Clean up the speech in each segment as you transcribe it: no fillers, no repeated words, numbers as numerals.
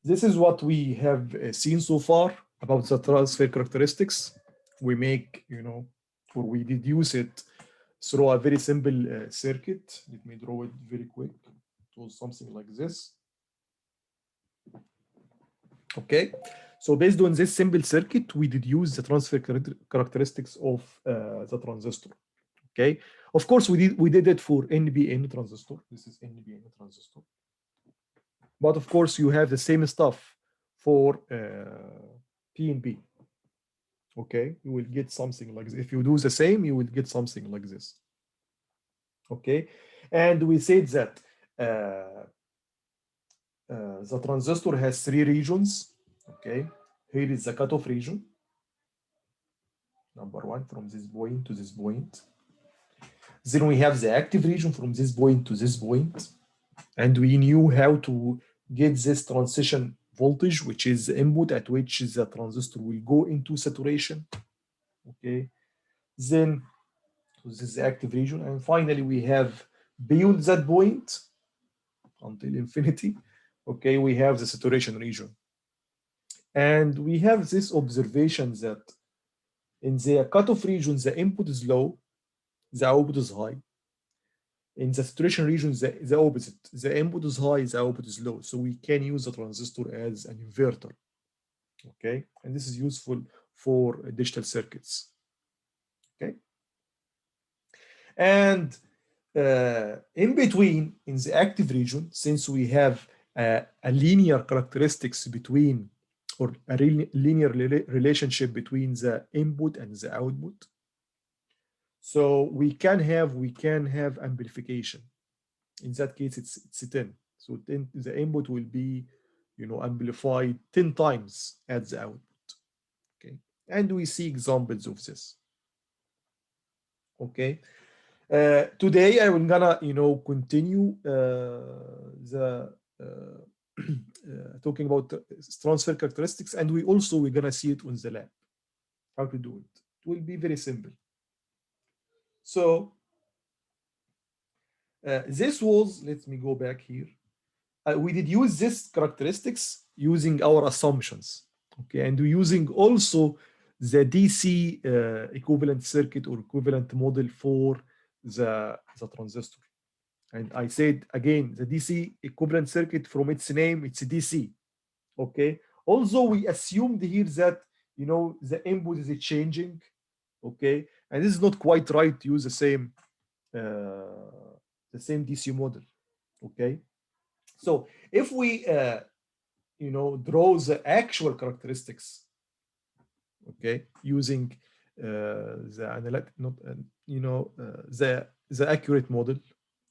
This is what we have seen so far about the transfer characteristics. We make, or we deduce it through a very simple circuit. Let me draw it very quick. It was something like this. Okay, so based on this simple circuit, we deduce the transfer characteristics of the transistor. Okay, of course we did it for NPN transistor. This is NPN transistor. But of course, you have the same stuff for PNP. Okay, you will get something like this. If you do the same, you will get something like this. Okay, and we said that the transistor has 3 regions. Okay, here is the cutoff region. Number 1, from this point to this point. Then we have the active region from this point to this point. And we knew how to get this transition voltage, which is the input at which the transistor will go into saturation. Okay, then this is the active region, and finally we have beyond that point until infinity. Okay, we have the saturation region, and we have this observation that in the cutoff region the input is low, the output is high. In the saturation region, the opposite. The input is high, the output is low. So we can use the transistor as an inverter. Okay, and this is useful for digital circuits. Okay, and in between, in the active region, since we have a linear characteristics between, or a linear relationship between the input and the output, so we can have amplification. In that case, it's 10. So 10, the input will be, amplified 10 times at the output. Okay, and we see examples of this. Okay, today I will gonna continue talking about transfer characteristics, and we're gonna see it on the lab how to do it. It will be very simple. So this was, let me go back here. We did use this characteristics using our assumptions. Okay, and we're using also the DC equivalent circuit or equivalent model for the transistor. And I said again, the DC equivalent circuit, from its name, it's DC. Okay, also we assumed here that the input is changing. Okay, and this is not quite right to use the same DC model. Okay, so if we draw the actual characteristics, okay, using the accurate model,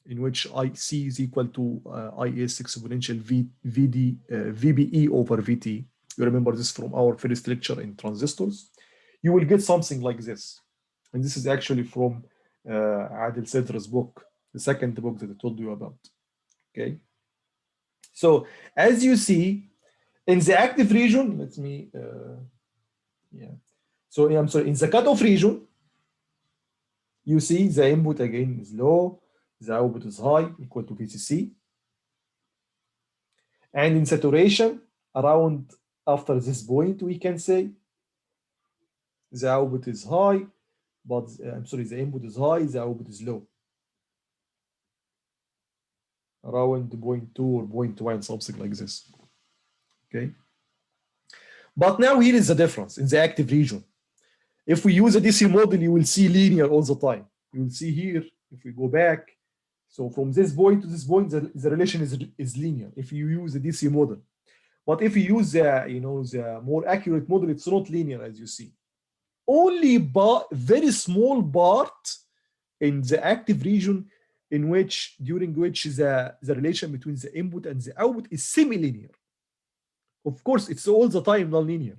in which IC is equal to IS exponential VBE over VT. You remember this from our first lecture in transistors. You will get something like this, and this is actually from Adil Sedra's book, the second book that I told you about. Okay, so as you see in the active region, let me so I'm sorry, in the cutoff region, you see the input again is low, the output is high, equal to VCC, and in saturation, around after this point, we can say the output is high, but the input is high, the output is low, around 0.2 or 0.1, something like this. Okay, but now here is the difference in the active region. If we use a DC model, you will see linear all the time. You will see here, if we go back, so from this point to this point, the relation is linear if you use a DC model. But if you use the more accurate model, it's not linear, as you see. Only very small part in the active region during which the relation between the input and the output is semi-linear. Of course, it's all the time non-linear,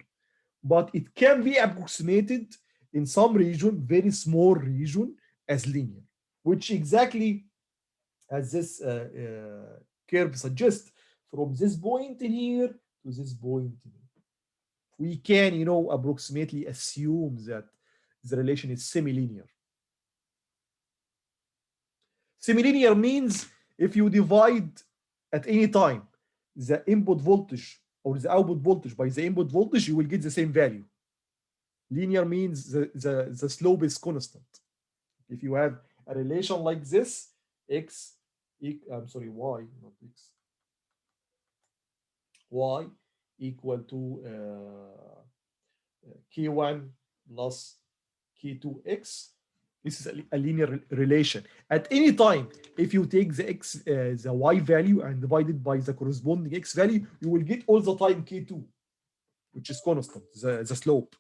but it can be approximated in some region, very small region, as linear, which exactly as this curve suggests, from this point in here to this point in here. We can, approximately assume that the relation is semi-linear. Semi-linear means if you divide at any time the input voltage or the output voltage by the input voltage, you will get the same value. Linear means the slope is constant. If you have a relation like this, x, I'm sorry, y, not x, y equal to k1 plus k2x. This is a linear relation. At any time, if you take the y value and divide it by the corresponding x value, you will get all the time k2, which is constant, the slope.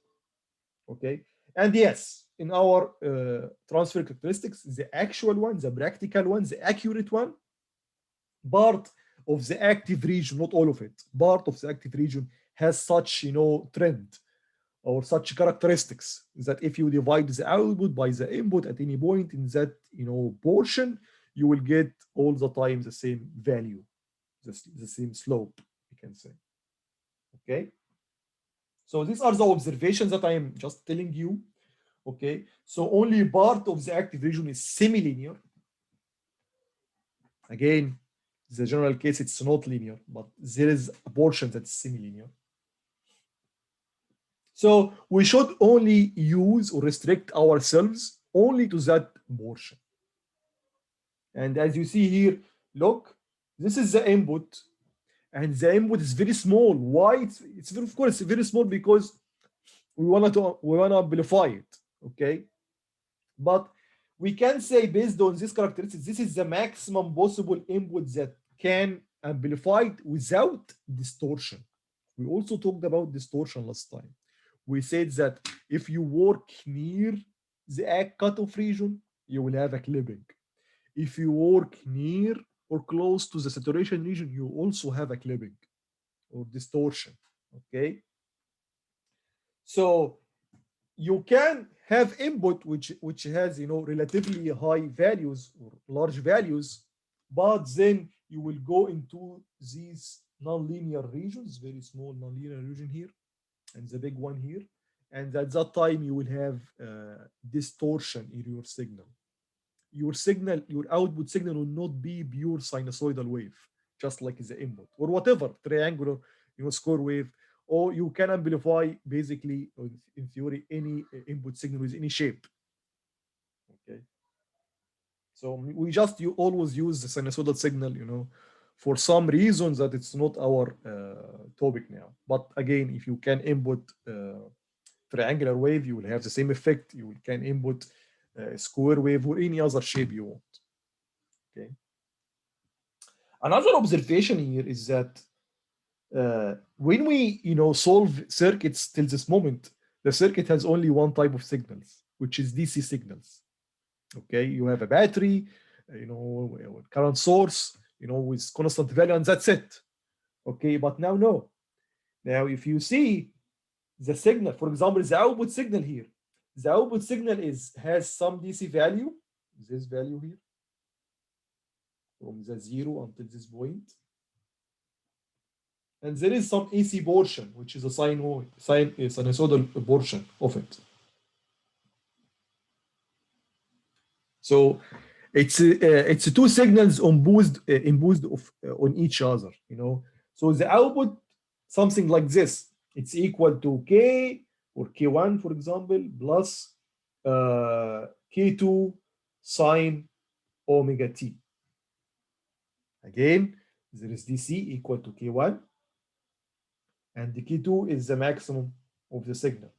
Okay, and yes, in our transfer characteristics, the actual one, the practical one, the accurate one, part of the active region, not all of it, part of the active region has such, trend or such characteristics that if you divide the output by the input at any point in that, portion, you will get all the time the same value, the same slope, you can say. Okay. So these are the observations that I am just telling you. Okay, so only part of the active region is semi-linear. Again, the general case, it's not linear, but there is a portion that's semi-linear. So we should only use or restrict ourselves only to that portion. And as you see here, look, this is the input, and the input is very small. Why? It's of course very small because we want to amplify it. Okay, but we can say based on this characteristics, this is the maximum possible input that can amplify it without distortion. We also talked about distortion last time. We said that if you work near the cutoff region, you will have a clipping. If you work near or close to the saturation region, you also have a clipping or distortion. Okay, so you can have input which has relatively high values or large values, but then you will go into these nonlinear regions, very small nonlinear region here and the big one here, and at that time you will have distortion in your signal. Your output signal will not be pure sinusoidal wave, just like the input or whatever triangular square wave, or you can amplify basically in theory any input signal with any shape. Okay, so we just always use the sinusoidal signal for some reasons that it's not our topic now. But again, if you can input triangular wave, you will have the same effect. You can input square wave or any other shape you want. Okay, another observation here is that when we solve circuits till this moment, the circuit has only one type of signals, which is DC signals. Okay, you have a battery, current source, with constant value, and that's it. Okay, but now no. Now if you see the signal, for example, the output signal here, the output signal has some DC value, this value here, from the 0 until this point. And there is some AC portion, which is a sinusoidal portion of it. So it's two signals imposed on each other, So the output, something like this, it's equal to K or K1, for example, plus K2 sine omega t. Again, there is DC equal to K1, and the K2 is the maximum of the signal.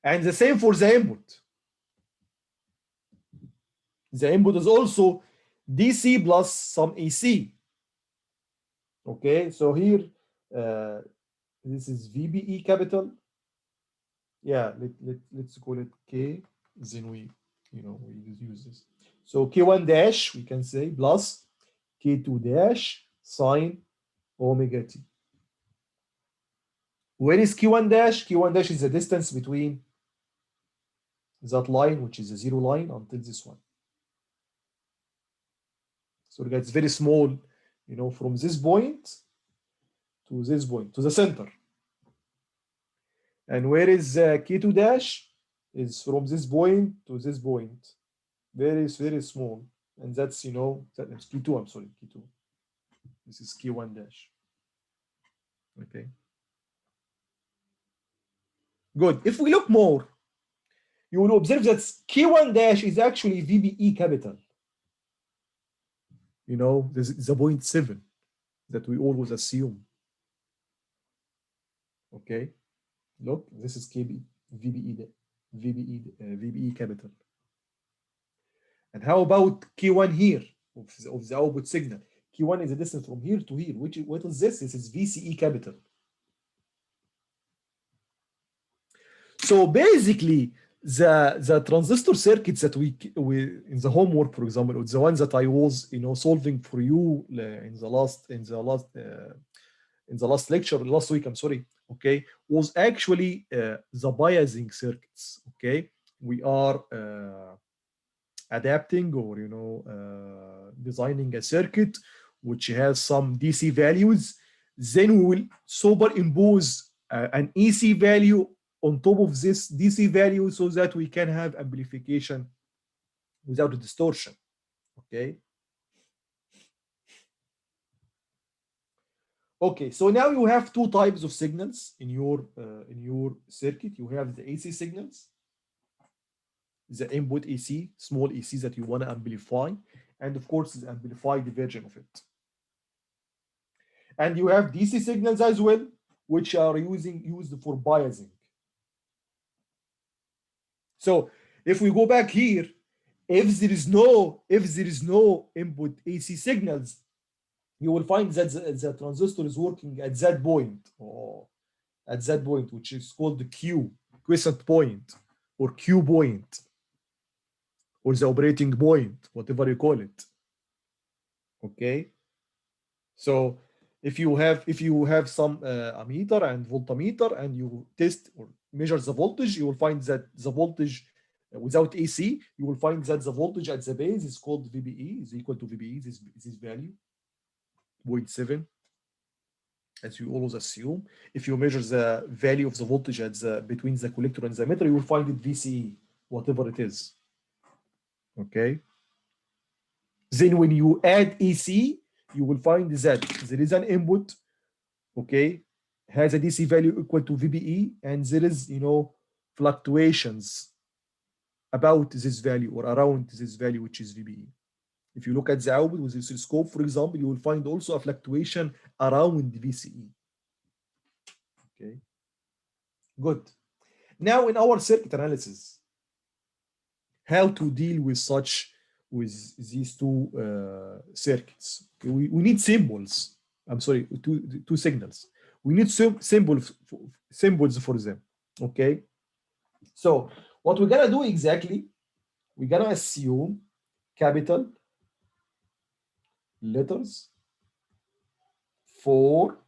And the same for the input. The input is also DC plus some AC. Okay, so here, this is VBE capital. Yeah, let's call it K, then we use this. So K1 dash, we can say, plus K2 dash sine omega t. Where is Q1 dash? Q1 dash is the distance between that line, which is the 0 line, until this one. So it's very small, from this point to this point, to the center. And where is K2 dash? Is from this point to this point. Very, very small. And that's, that's K2, I'm sorry, K2. This is Q1 dash. Okay. Good. If we look more, you will observe that Q1 dash is actually VBE capital. You know, this is the 0.7 that we always assume. Okay. Look, this is KB, VBE capital. And how about Q1 here of the output signal? Q1 is the distance from here to here. What is this? This is VCE capital. So basically, the transistor circuits that we in the homework, for example, or the ones that I was solving for you in the last lecture last week, I'm sorry, okay, was actually the biasing circuits. Okay, we are adapting or designing a circuit which has some DC values. Then we will superimpose an EC value on top of this DC value so that we can have amplification without a distortion. Okay. Okay, so now you have two types of signals in your circuit. You have the AC signals, the input AC, small AC that you want to amplify, and of course the amplified version of it. And you have DC signals as well, which are used for biasing. So if we go back here, if there is no input AC signals, you will find that the transistor is working at that point, or at that point, which is called the Q, quiescent point, or Q point, or the operating point, whatever you call it. Okay. So if you have some ammeter and voltmeter and you test or measure the voltage, you will find that the voltage without AC, you will find that the voltage at the base is called VBE, is equal to VBE, this value, 0.7, as you always assume. If you measure the value of the voltage at between the collector and the emitter, you will find it VCE, whatever it is. Okay. Then when you add AC, you will find that there is an input, okay, has a DC value equal to VBE, and there is, fluctuations about this value or around this value, which is VBE. If you look at the output with the oscilloscope, for example, you will find also a fluctuation around VCE. Okay, good. Now in our circuit analysis, how to deal with these two circuits? We need symbols. I'm sorry, two signals. We need symbols for them. Okay. So what we're gonna do exactly? We're gonna assume capital letters for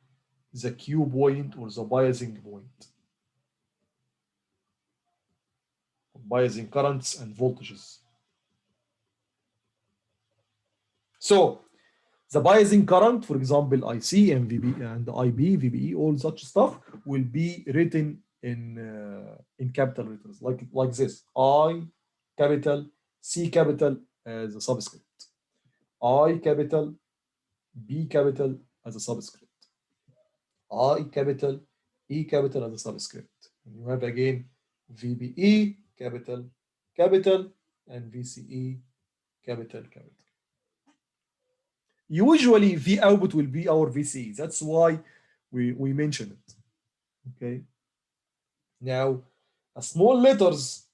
the Q point or the biasing point, biasing currents and voltages. So the biasing current, for example, IC and VB and IB, VBE, all such stuff will be written in capital letters, like this: I capital, C capital as a subscript, I capital, B capital as a subscript, I capital, E capital as a subscript. And you have again VBE capital, capital, and VCE capital, capital. Usually V output will be our VCE. That's why we mention it. Okay. Now, small letters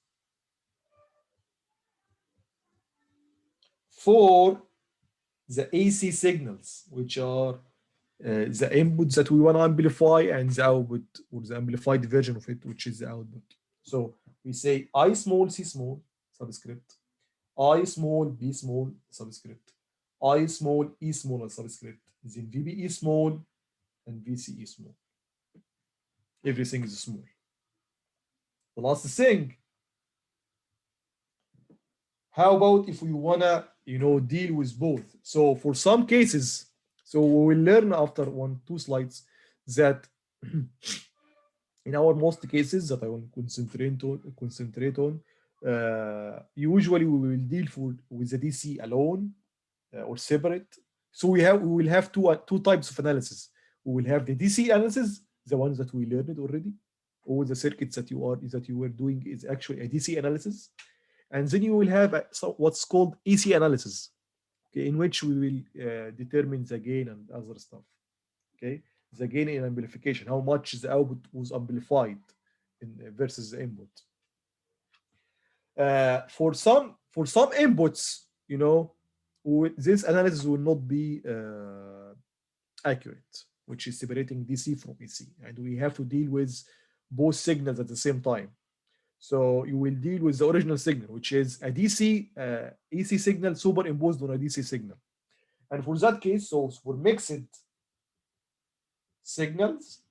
for the AC signals, which are the inputs that we want to amplify, and the output or the amplified version of it, which is the output. So we say I small, C small, subscript, I small, B small, subscript, I small, E small, and subscript, then VBE small and VCE small. Everything is small. The last thing, how about if we wanna, deal with both? So for some cases, so we will learn after 1-2 slides that in our most cases that I will concentrate on, usually we will deal with the DC alone or separate. So we will have two types of analysis. We will have the DC analysis, the ones that we learned already. All the circuits that you were doing is actually a DC analysis, and then you will have what's called AC analysis, okay, in which we will determine the gain and other stuff. Okay, the gain in amplification, how much the output was amplified versus the input. For some inputs, this analysis will not be accurate, which is separating DC from AC, and we have to deal with both signals at the same time. So you will deal with the original signal, which is a DC AC signal superimposed on a DC signal. And for that case, so for mixed signals,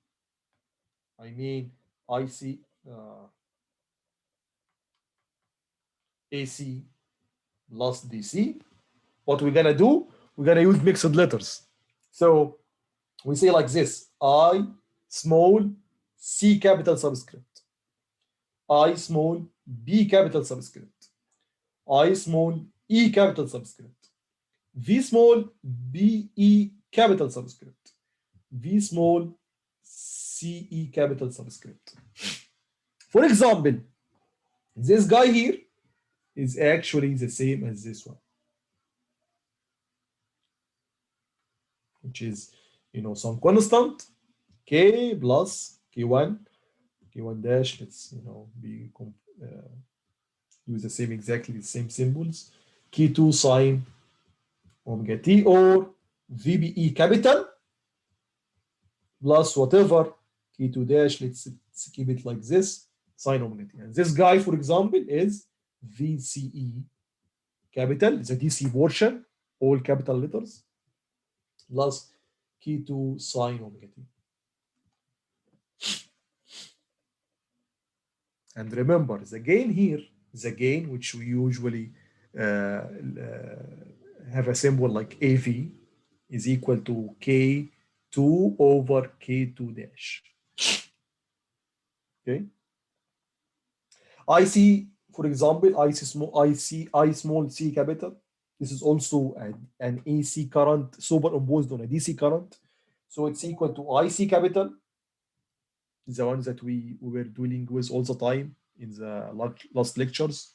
I mean IC AC plus DC, what we're gonna do, we're gonna use mixed letters. So we say like this: I small C capital subscript, I small B capital subscript, I small E capital subscript, V small B E capital subscript, V small C E capital subscript. For example, this guy here is actually the same as this one, which is, some constant K plus K1 dash. Let's, use exactly the same symbols. K2 sine omega t, or VBE capital plus whatever K2 dash. Let's keep it like this, sine omega t. And this guy, for example, is VCE capital, the DC portion, all capital letters, plus K2 sine omega t. And remember, the gain here, the gain which we usually have a symbol like AV, is equal to K2 over K2 dash. Okay. IC, for example, I small c capital. This is also an AC current superimposed on a DC current. So it's equal to IC capital, the ones that we were dealing with all the time in the last lectures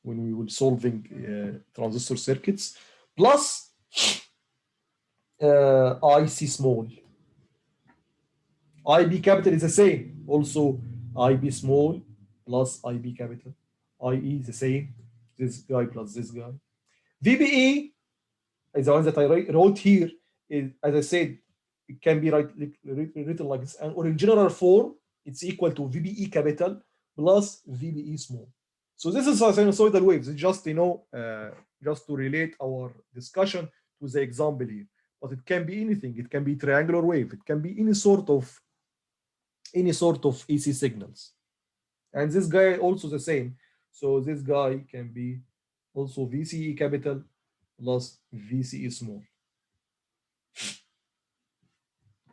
when we were solving transistor circuits, plus IC small. IB capital is the same, also IB small plus IB capital. IE is the same, this guy plus this guy. VBE is the one that I wrote here. Is, as I said, it can be written like this. And in general form, it's equal to VBE capital plus VBE small. So this is a sinusoidal waves. It's just, just to relate our discussion to the example here. But it can be anything. It can be triangular wave. It can be any sort of AC signals. And this guy also the same. So this guy can be also VCE capital plus VCE small,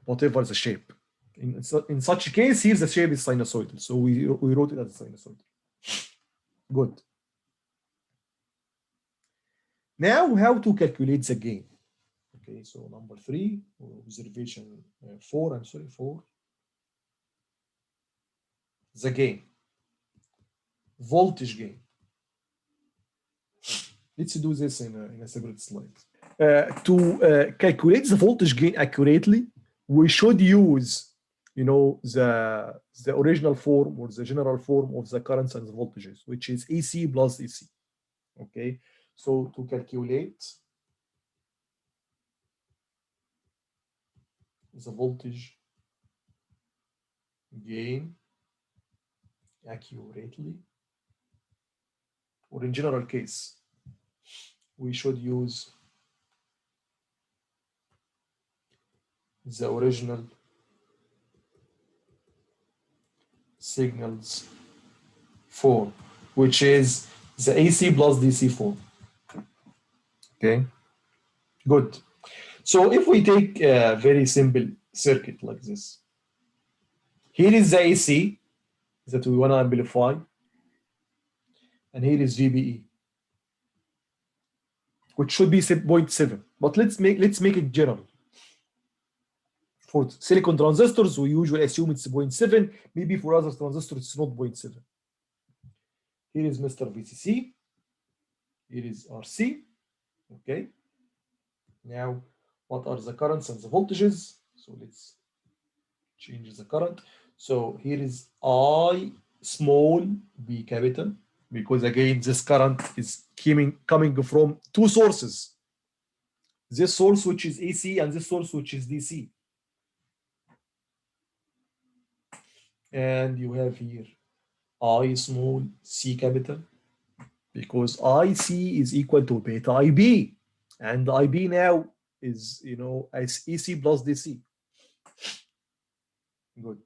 whatever the shape. In such a case, here the shape is sinusoidal. So we wrote it as a sinusoidal. Good. Now, how to calculate the gain? Okay, so number 3, observation 4, I'm sorry, 4. The gain, voltage gain. Let's do this in a separate slide. To calculate the voltage gain accurately, we should use, the original form or the general form of the currents and the voltages, which is AC plus DC. Okay, so to calculate the voltage gain accurately, or in general case, we should use the original signals form, which is the AC plus DC form. Okay, good. So if we take a very simple circuit like this, here is the AC that we want to amplify, and here is VBE. which should be 0.7. But let's make it general. For silicon transistors, we usually assume it's 0.7. Maybe for other transistors, it's not 0.7. Here is Mr. VCC. Here is RC. Okay. Now, what are the currents and the voltages? So let's change the current. So here is I small b capital, because again, this current is coming from two sources. This source, which is AC, and this source, which is DC. And you have here I small c capital, because IC is equal to beta IB, and IB now is, as AC plus DC. Good.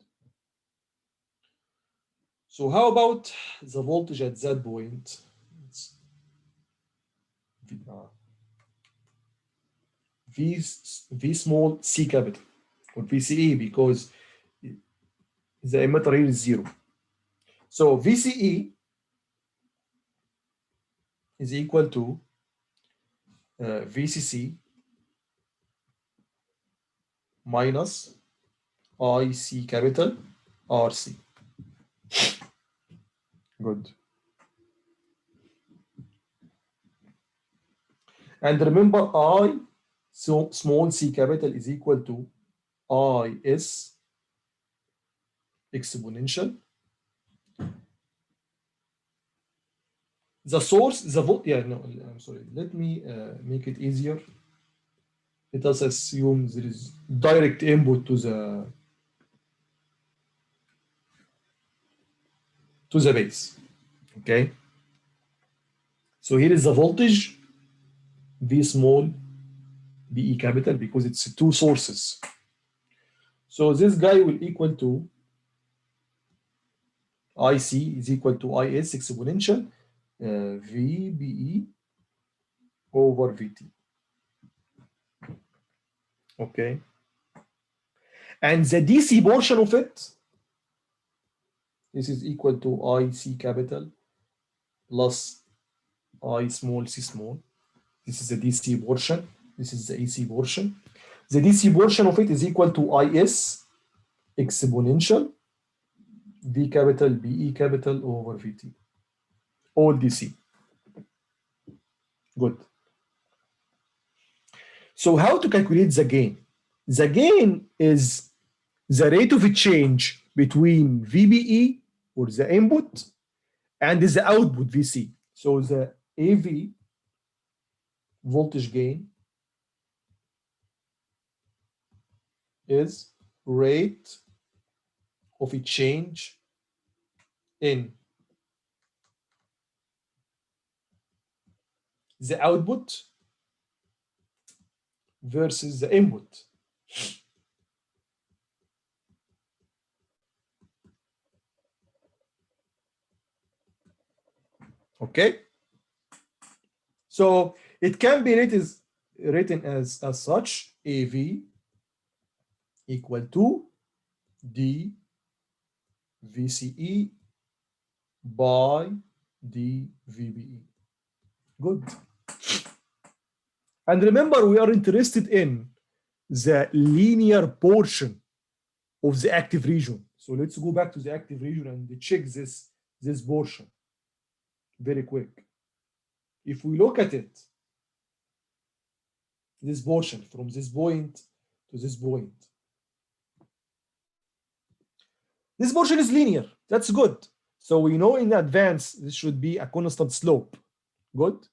So how about the voltage at that point? It's V small c capital, or VCE, because the emitter here is 0. So VCE is equal to VCC minus IC capital RC. Good. And remember, I small c capital is equal to IS exponential. The source, I'm sorry. Let me make it easier. Let us assume there is direct input to the base. Okay. So here is the voltage, V small, BE capital, because it's two sources. So this guy will equal to IC is equal to IS exponential VBE over VT. Okay. And the DC portion of it, this is equal to IC capital plus I small c small. This is the DC portion. This is the AC portion. The DC portion of it is equal to IS exponential V capital BE capital over VT. All DC. Good. So how to calculate the gain? The gain is the rate of change between VBE, or the input, and the output VC. So the AV voltage gain is rate of a change in the output versus the input. Okay. So it can be written as such: AV equal to D VCE by D VBE. Good. And remember, we are interested in the linear portion of the active region. So let's go back to the active region and check this portion very quick. If we look at it, this portion from this point to this point, this portion is linear. That's good. So we know in advance this should be a constant slope. Good.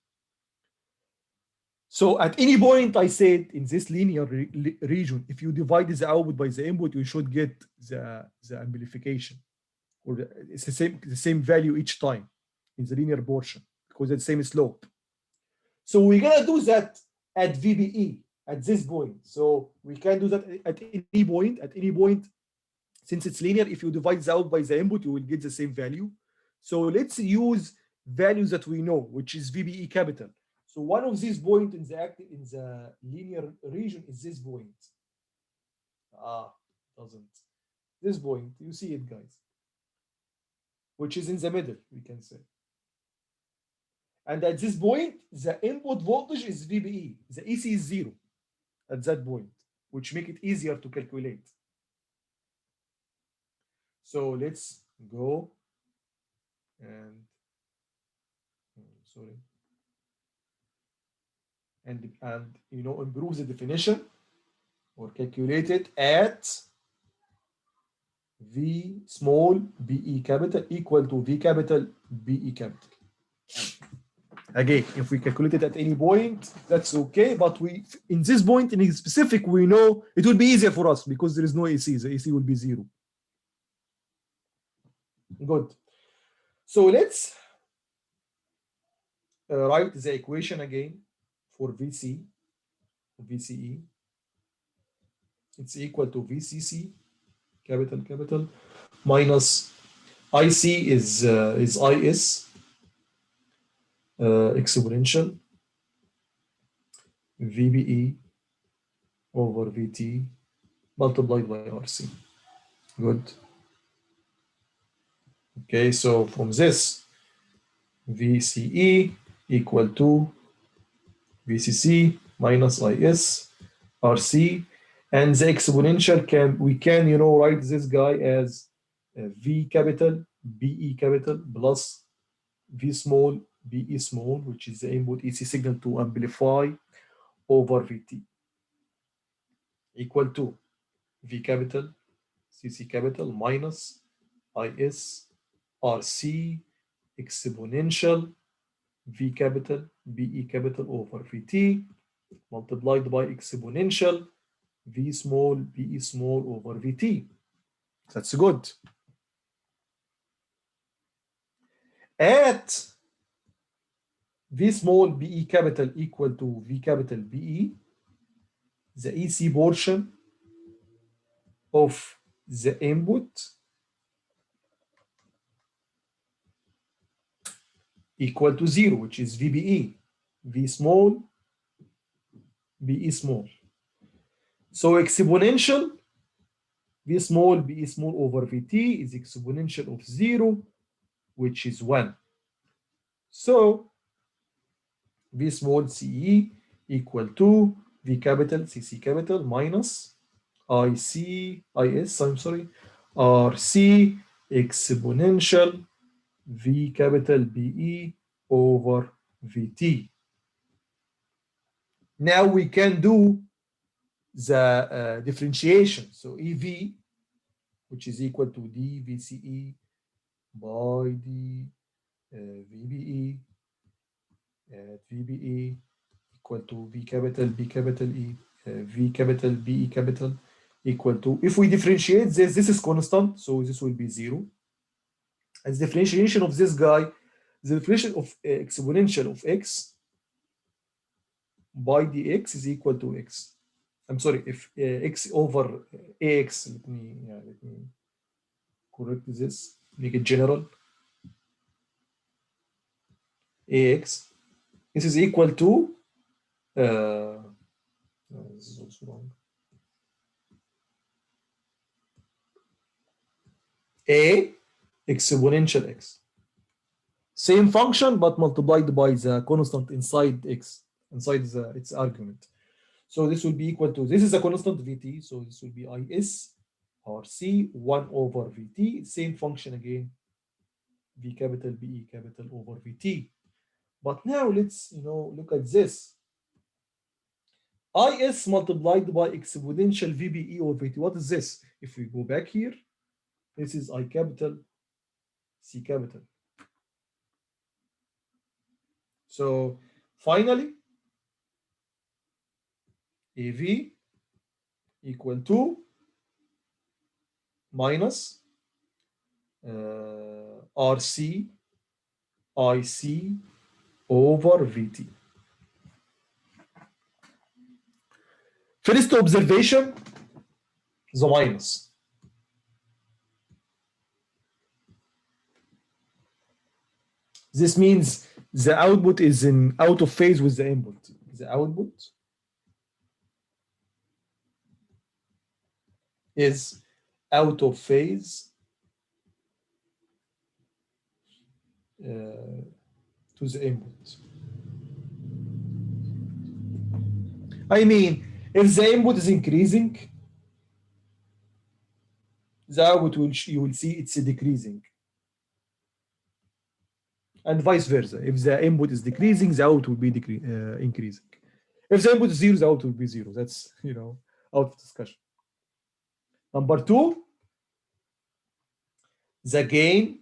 So at any point, I said in this linear region, if you divide the output by the input, you should get the amplification, or it's the same value each time in the linear portion, because it's the same slope. So we're gonna do that at VBE at this point. So we can do that at any point. At any point, since it's linear, if you divide the output by the input, you will get the same value. So let's use values that we know, which is VBE capital. So one of these points in the linear region is this point. This point, you see it, guys, which is in the middle, we can say. And at this point, the input voltage is VBE. The EC is 0 at that point, which make it easier to calculate. So let's go and sorry, and improve the definition or calculate it at V small BE capital equal to V capital BE capital. Again, if we calculate it at any point, that's okay. But in this point, in specific, we know it will be easier for us because there is no AC. The AC will be 0. Good. So let's write the equation again for VCE. It's equal to VCC, capital, minus IC is IS, exponential VBE over VT multiplied by RC. Good. Okay, so from this, VCE equal to VCC minus IS RC, and the exponential we can write this guy as V capital BE capital plus V small BE small, which is the input EC signal to amplify, over VT equal to V capital CC capital minus IS RC exponential V capital BE capital over VT multiplied by exponential V small BE small over VT. That's good. At V small BE capital equal to V capital BE, the EC portion of the input equal to 0, which is VBE, V small, BE small. So exponential V small, BE small over VT is exponential of 0, which is 1. So V small CE equal to V capital CC capital minus IS, RC exponential V capital BE over VT. Now we can do the differentiation. So EV, which is equal to dVCE by d VBE at VBE equal to V capital B capital E V capital BE capital equal to, if we differentiate this is constant, so this will be 0. As differentiation of this guy, the differentiation of exponential of x by dx is equal to x. I'm sorry, if x over ax, let me correct this, make it general. Ax, this is equal to this is also wrong. A exponential x. Same function, but multiplied by the constant inside x, inside its argument. So this will be equal to, this is a constant Vt, so this will be Is RC 1 over Vt, same function again, V capital BE capital over Vt. But now let's look at this. Is multiplied by exponential VBE over Vt. What is this? If we go back here, this is I capital C capital. So finally, AV equal to minus RC IC over VT. First observation, the minus. This means the output is out of phase with the input. The output is out of phase to to the input. I mean, if the input is increasing, the output you will see it's decreasing. And vice versa. If the input is decreasing, the output will be increasing. If the input is zero, the output will be zero. That's, out of discussion. Number two, the gain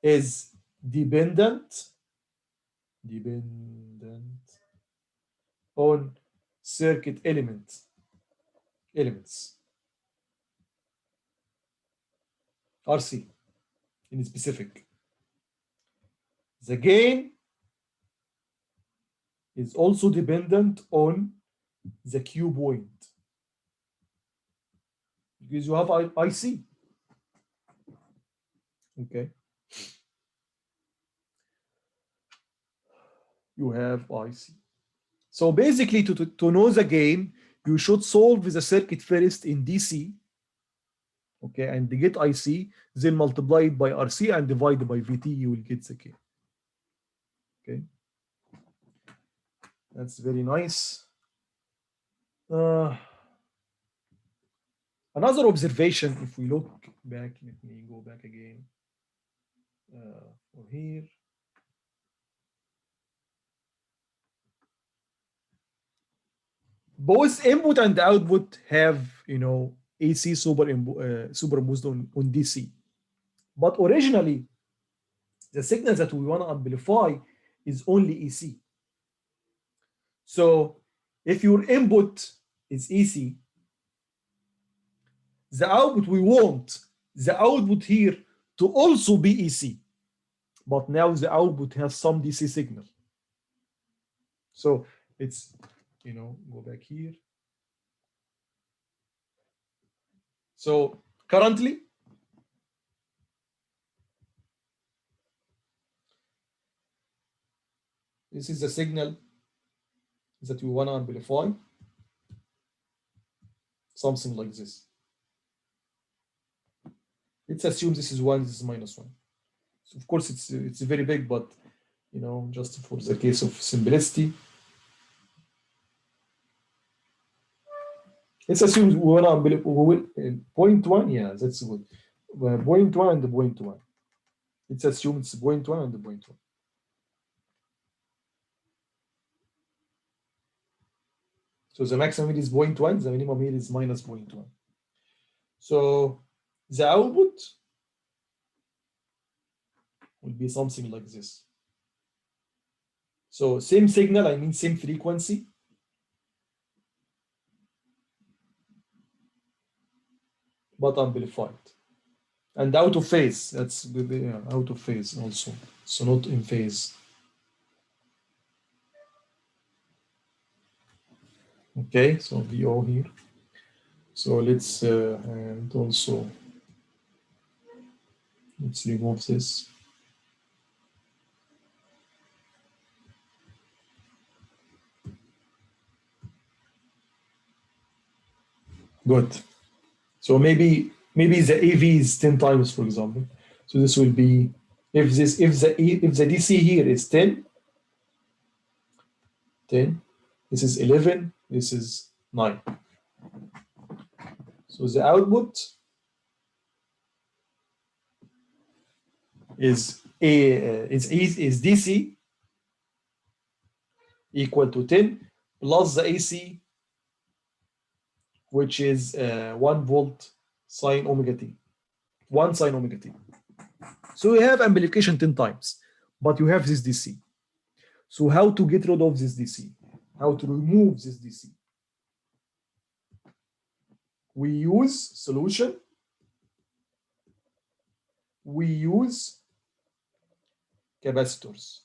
is dependent on circuit elements. RC in specific. The gain is also dependent on the Q point, because you have IC. Okay. You have IC. So basically, to know the gain, you should solve the circuit first in DC, okay, and get IC, then multiply it by RC and divide by VT, you will get the gain. Okay. That's very nice. Another observation, if we look back, let me go back again for here. Both input and output have, AC superimposed on DC. But originally, the signal that we want to amplify is only AC. So if your input is AC, the output we want the output here to also be AC. But now the output has some DC signal. So it's, go back here. So currently, this is the signal that we want to amplify. Something like this. Let's assume this is 1, this is -1. So of course, it's very big, but just for the case of simplicity, let's assume we want to amplify 0.1. Yeah, that's good. 0.1 and 0.1. Let's assume it's 0.1 and 0.1. So the maximum here is 0.1, the minimum here is -0.1. So the output will be something like this. So same signal, I mean same frequency. But amplified. And out of phase, that's out of phase also. So not in phase. Okay, so VO here. So let's and also let's remove this. Good. So maybe the AV is 10 times, for example. So this will be if the DC here is 10, this is 11, this is 9. So the output is DC equal to 10 plus the AC, which is 1 volt sine omega t, 1 sine omega t. So you have amplification 10 times, but you have this DC. So how to get rid of this DC? How to remove this DC? We use solution. We use capacitors.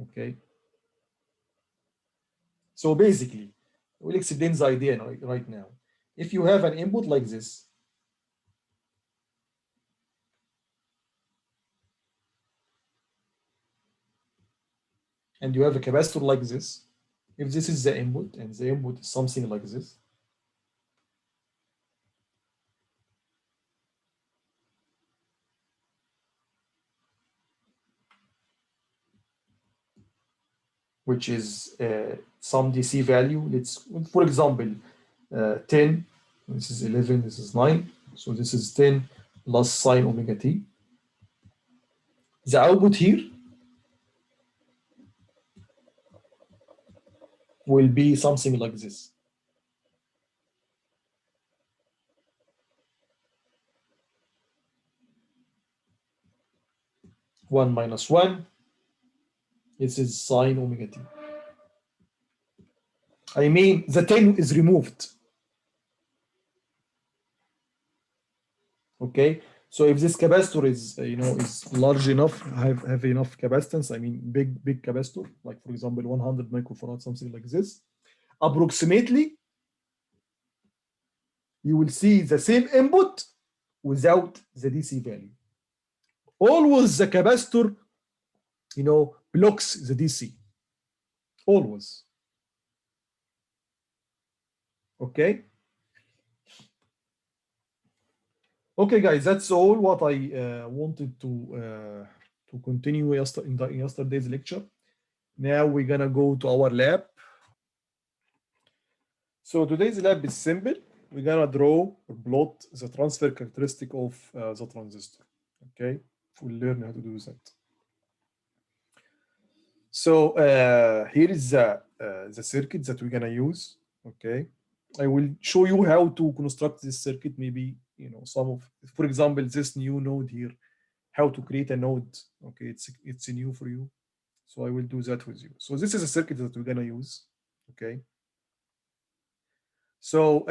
Okay. So basically, we'll explain the idea right now. If you have an input like this, and you have a capacitor like this, if this is the input and the input is something like this, which is some DC value. Let's, for example, 10, this is 11, this is 9. So this is 10 plus sine omega t. The output here will be something like this. One minus one. This is sine omega t. I mean, the 10 is removed. Okay, so if this capacitor is, is large enough, have enough capacitance, I mean, big capacitor, like for example, 100 microfarad, something like this, approximately, you will see the same input without the DC value. Always the capacitor, blocks the DC. Always. Okay. Okay, guys, that's all what I wanted to continue in yesterday's lecture. Now we're gonna go to our lab. So today's lab is simple. We're gonna draw or plot the transfer characteristic of the transistor. Okay, we'll learn how to do that. So here is the circuit that we're gonna use. Okay, I will show you how to construct this circuit. Maybe some of, for example, this new node here, how to create a node. Okay, it's new for you, so I will do that with you. So this is a circuit that we're gonna use. Okay. So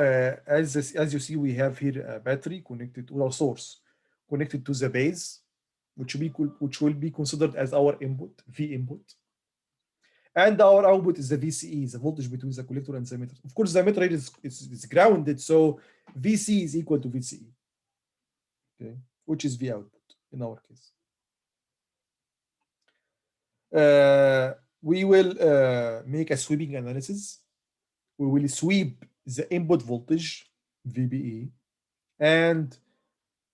as you see, we have here a battery connected to our source, connected to the base, which will be considered as our input, V input. And our output is the VCE, the voltage between the collector and the emitter. Of course, the emitter is grounded, so VC is equal to VCE, okay, which is V output in our case. We will make a sweeping analysis. We will sweep the input voltage, VBE, and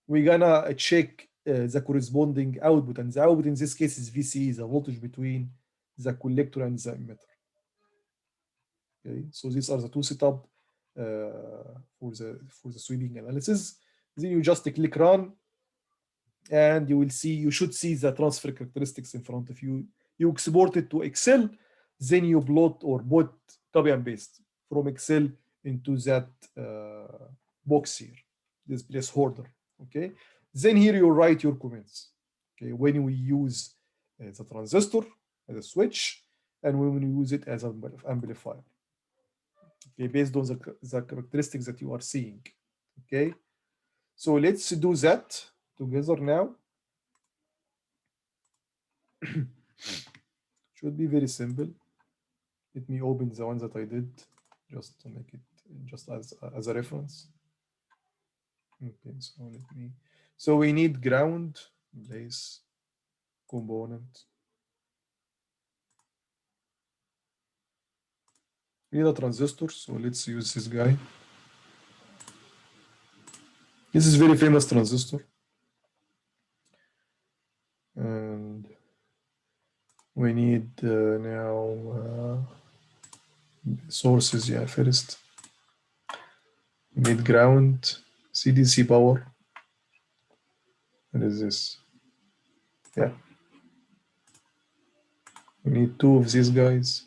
we're gonna check the corresponding output, and the output in this case is VCE, the voltage between the collector and the emitter. Okay, so these are the two setup for the sweeping analysis. Then you just click run, and you should see the transfer characteristics in front of you. You export it to Excel, then you plot or put copy and paste from Excel into that box here, this placeholder. Okay, then here you write your comments. Okay, when we use the transistor as a switch, and when we use it as an amplifier. Okay, based on the characteristics that you are seeing. Okay, so let's do that together now. Should be very simple. Let me open the one that I did just to make it just as a reference. Okay, so we need ground, place, component. We need a transistor, so let's use this guy. This is very famous transistor. And we need now sources, yeah, first. We need ground, CDC power. What is this? Yeah. We need two of these guys.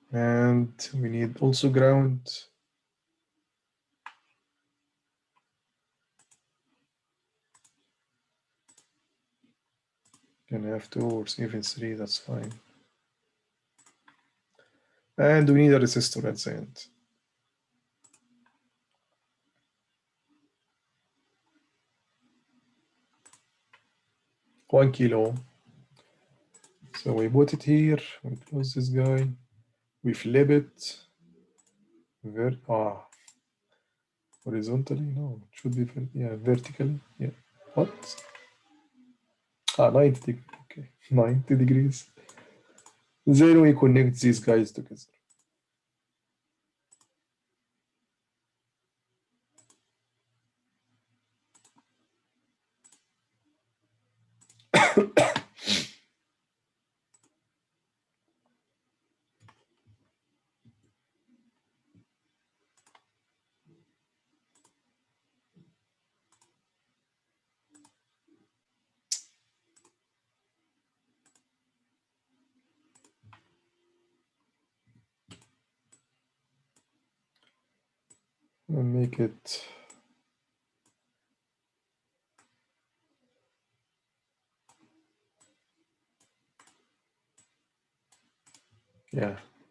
And we need also ground. Can have two or even three, that's fine. And we need a resistor at the end. One kilo. So we put it here, we close this guy, we flip it. Horizontally? No, it should be, yeah, vertically. Yeah. What? 90 degrees. Okay, 90 degrees. Then we connect these guys together. and make it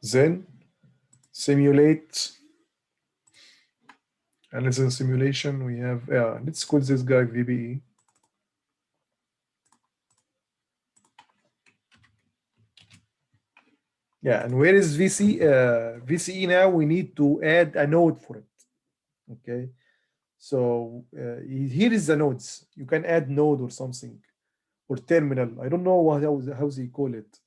then simulate. And as a simulation, we have, let's call this guy VBE. Yeah, and where is VC? VCE now, we need to add a node for it. Okay, so here is the nodes. You can add node or something, or terminal. I don't know how they call it.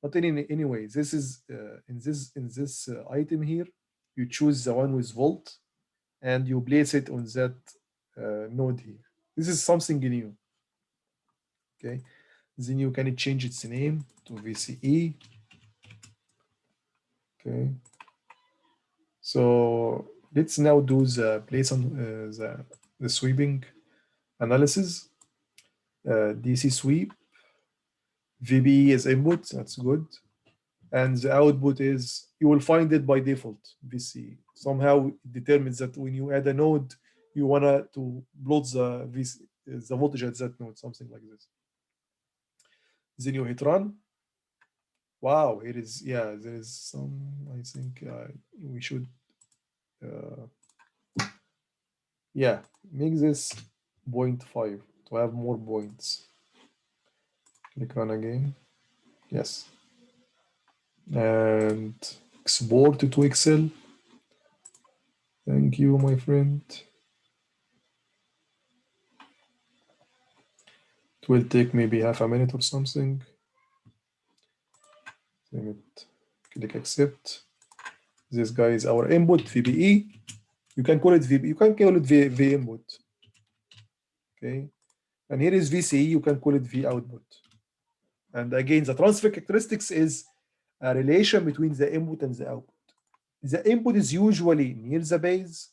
But anyway, this is in this item here, you choose the one with volt, and you place it on that node here. This is something new. Okay, then you can change its name to VCE. Okay, so let's now do the place on the sweeping analysis. DC sweep, VBE is input, that's good. And the output is, you will find it by default, VC. Somehow it determines that when you add a node, you want to plot the VC, the voltage at that node, something like this. Then you hit run. Wow, it is, there is some, I think we should, make this 0.5 to have more points. Click run again. Yes. And export to Excel. Thank you, my friend. It will take maybe half a minute or something. Click accept. This guy is our input, VBE. You can call it VB, you can call it V input. Okay. And here is VCE, you can call it V output. And again, the transfer characteristics is a relation between the input and the output. The input is usually near the base,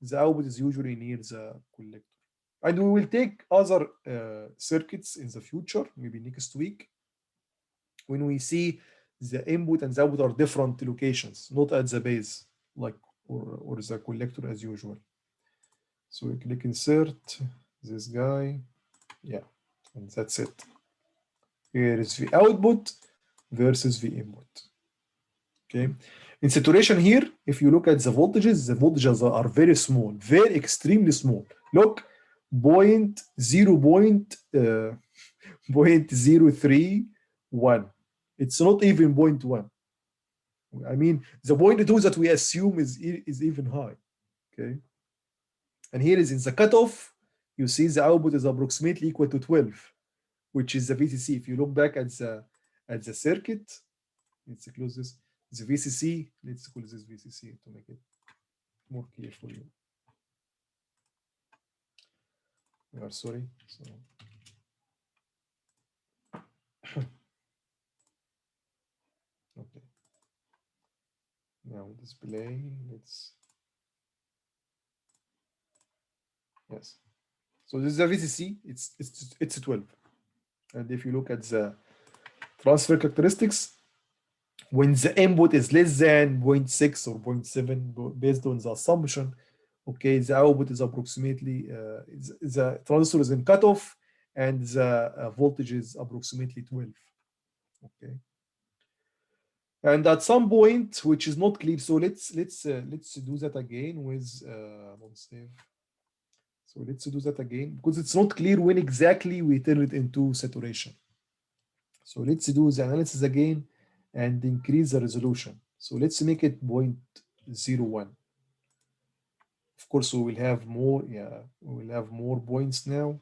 the output is usually near the collector. And we will take other circuits in the future, maybe next week, when we see the input and the output are different locations, not at the base, like or the collector as usual. So we click insert this guy, and that's it. Here is the output versus the input. Okay. In saturation here, if you look at the voltages are very small, very extremely small. Look, 0.031. It's not even 0.1. I mean, the 0.2 that we assume is even high. Okay. And here is in the cutoff, you see the output is approximately equal to 12, which is the VCC. If you look back at the circuit, let's close this. The VCC, let's call this VCC to make it more clear for you. We are sorry. So okay. Now display. Yes. So this is a VCC. It's 12. And if you look at the transfer characteristics, when the input is less than 0.6 or 0.7, based on the assumption, okay, the output is approximately, the transistor is in cutoff, and the voltage is approximately 12. Okay. And at some point, which is not clear, so let's do that again with save. So let's do that again, because it's not clear when exactly we turn it into saturation. So let's do the analysis again and increase the resolution. So let's make it 0.01. Of course, we will have more, we will have more points now.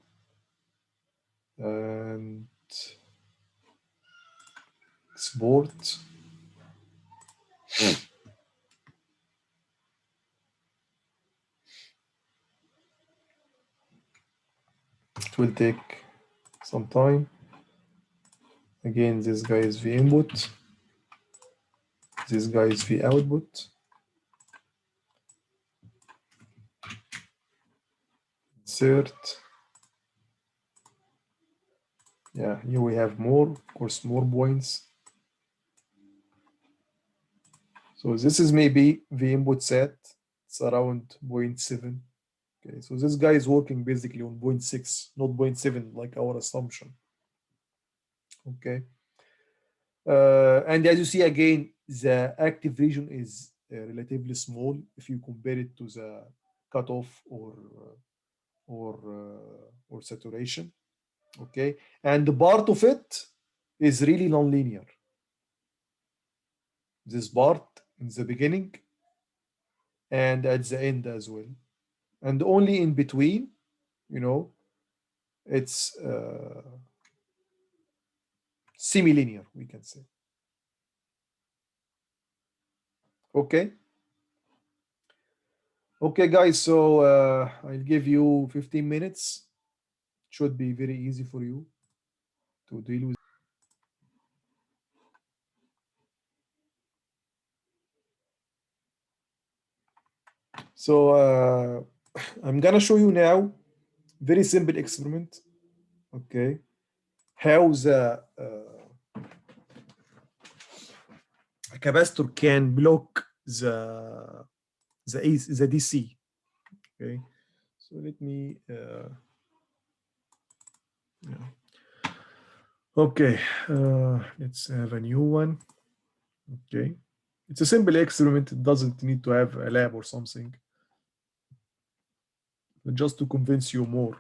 And export. It will take some time. Again, this guy is the input. This guy is the output. Insert. Yeah, here we have more, of course, more points. So this is maybe the input set. it's around 0.7. Okay, so this guy is working basically on 0.6, not 0.7 like our assumption. Okay, and as you see again, the active region is relatively small if you compare it to the cutoff or saturation. Okay, and the part of it is really nonlinear. This part in the beginning and at the end as well, and only in between, you know, it's semi-linear, we can say. Okay. Okay, guys, so I'll give you 15 minutes. It should be very easy for you to deal with. So I'm gonna show you now very simple experiment. Okay, how the a capacitor can block the DC. Okay, so let me yeah. Okay, let's have a new one. Okay, it's a simple experiment. It doesn't need to have a lab or something, but just to convince you more.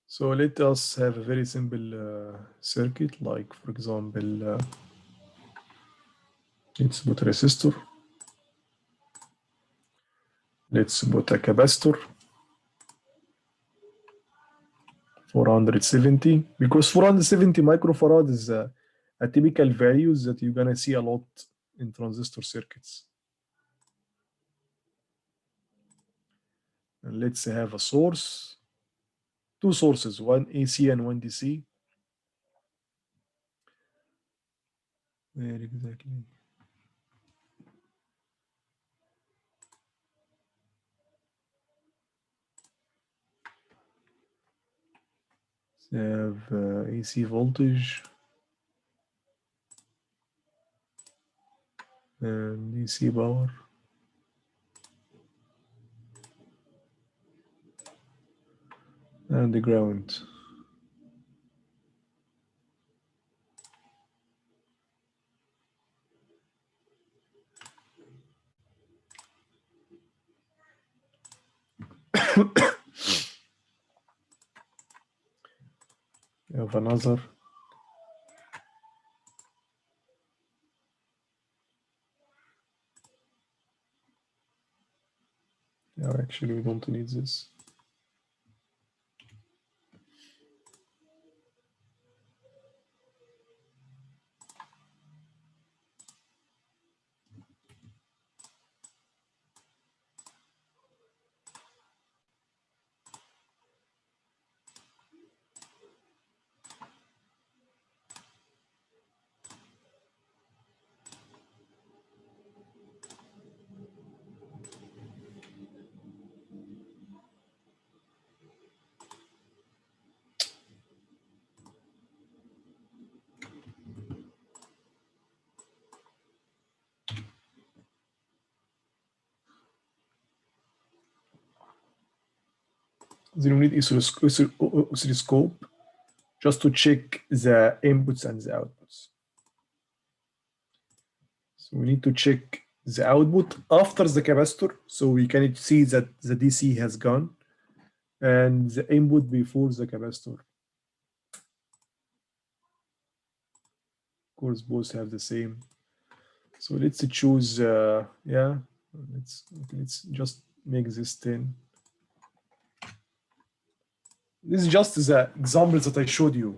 So let us have a very simple circuit, like for example, let's put a resistor. Let's put a capacitor, 470, because 470 microfarad is a typical values that you're gonna see a lot in transistor circuits. And let's have a source, two sources, one AC and one DC. Where exactly? Have AC voltage and DC power. And the ground. You have another. Yeah, actually, we don't need this. Then we need oscilloscope just to check the inputs and the outputs. So we need to check the output after the capacitor, so we can see that the DC has gone, and the input before the capacitor. Of course, both have the same. So let's choose, yeah, let's just make this 10. This is just the examples that I showed you.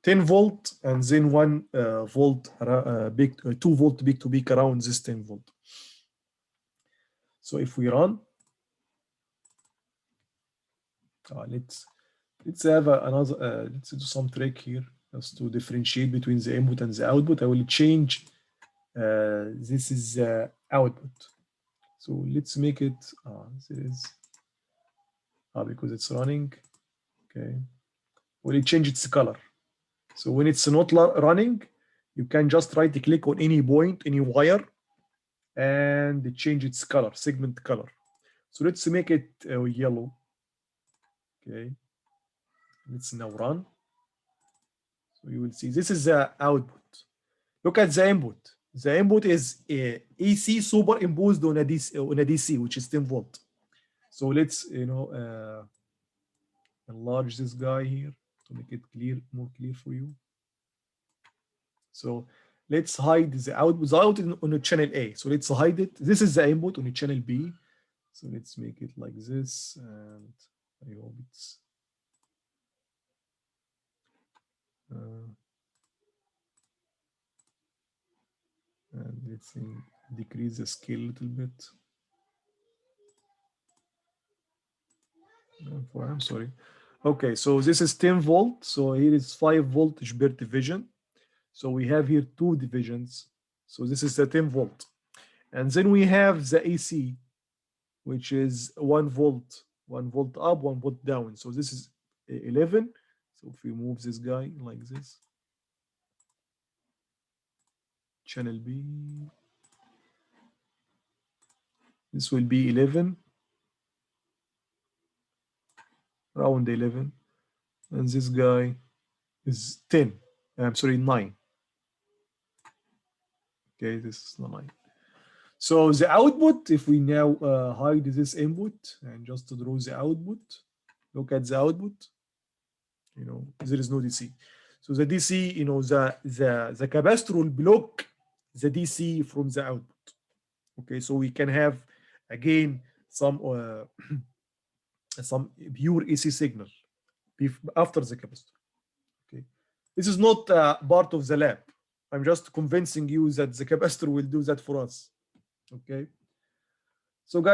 10 volt and then 1 volt, 2 volt peak to peak around this 10 volt. So if we run, let's have another, let's do some trick here just to differentiate between the input and the output. I will change, this is output. So let's make it, there is, because it's running, okay. We'll change its color. So when it's not running, you can just right click on any point, any wire, and change its color, segment color. So let's make it yellow. Okay, let's now run. So you will see this is the output. Look at the input. The input is AC superimposed on a DC, which is 10 volt. So let's enlarge this guy here to make it more clear for you. So let's hide the output on the channel A. So let's hide it. This is the input on the channel B. So let's make it like this, and I hope it's and let's decrease the scale a little bit. I'm sorry. Okay, so this is 10 volt. So here is 5 voltage per division. So we have here 2 divisions. So this is the 10 volt. And then we have the AC, which is 1 volt up, 1 volt down. So this is 11. So if we move this guy like this, channel B, this will be 11, around 11. And this guy is 10. I'm sorry, 9. Okay, this is 9. So the output, if we now hide this input and just to draw the output, look at the output, there is no DC. So the DC, the capacitor will block the DC from the output. Okay, so we can have again some pure AC signal after the capacitor. Okay, this is not part of the lab. I'm just convincing you that the capacitor will do that for us. Okay, so guys.